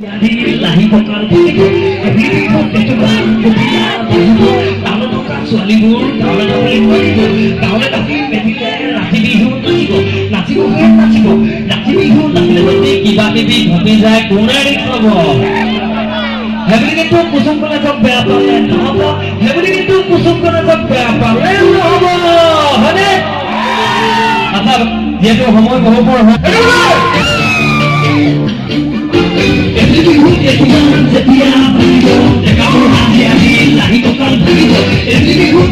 লাহি টকাৰ থাকিব গাঁৱত থকা ছোৱালীবোৰ গাঁৱলৈ যাবলৈ নোৱাৰিব গাঁৱলৈ ৰাতি মেলিলে ৰাতি বিহু নাচিব নাচিব ৰাতি বিহু নাচিলে যদি কিবা কিবি ঘটি যায় কোনে দেখুৱাব সেইবুলি কিন্তু কুসুম কলেজক বেয়া পালে নহ'ব সেইবুলি কিন্তু কুসুম কলেজক বেয়া পালে নহ'ব হয়নে আচ্ছা যিহেতু সময় বহু পৰ হয় যেতিয়া পাৰিব ডেকাবোৰ হাঁহি হাঁহি লাহি কঁকাল ভাঙিব এজনী বিহুত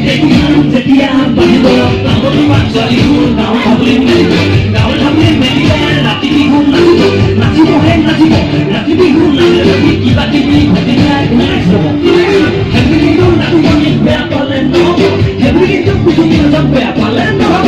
যেতিয়া পাৰিব গাঁৱৰ তোমাৰ ছোৱালীবোৰ গাঁও খাবলৈ মেলিব গাঁৱৰ খাবলৈ মেলিলে ৰাতি বিহু নাচিবহে নাচিব ৰাতি বিহু নাচিলে যদি কিবা কিবি ঘটি যায় কোনে চাব সেইবুলি কিন্তু নাচিব বেয়া পালে নহ'ব সেইবুলি কিন্তু কুসুম কলেজক বেয়া পালে নহ'ব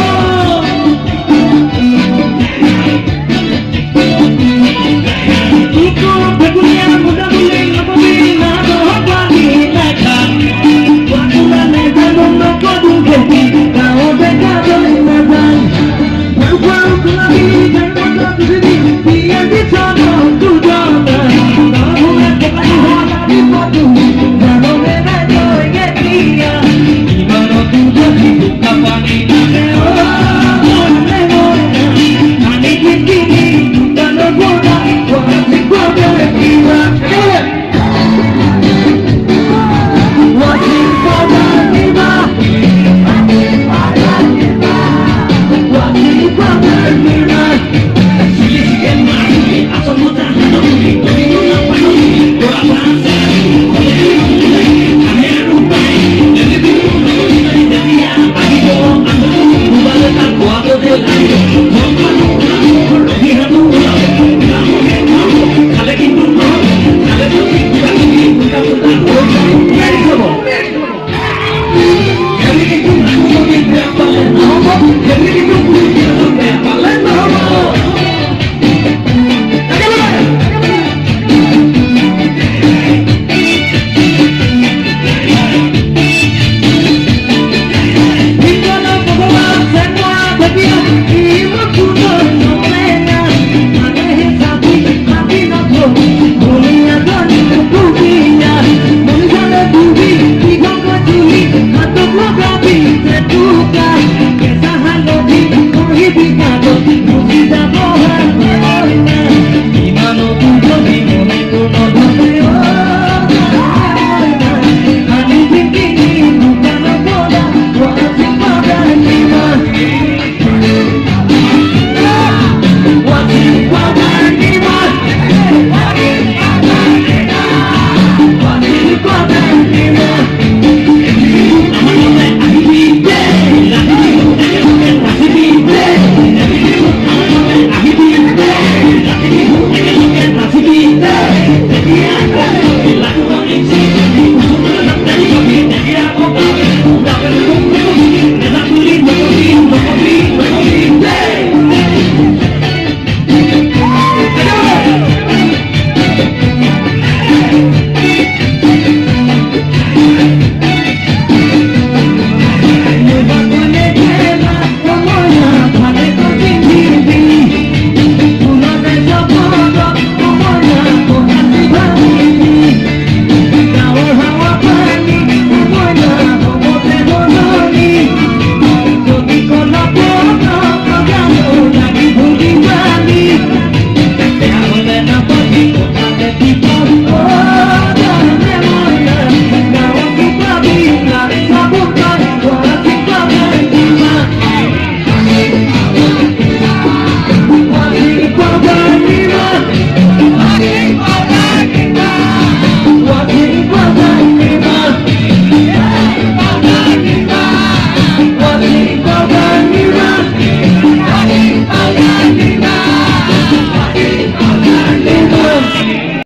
What?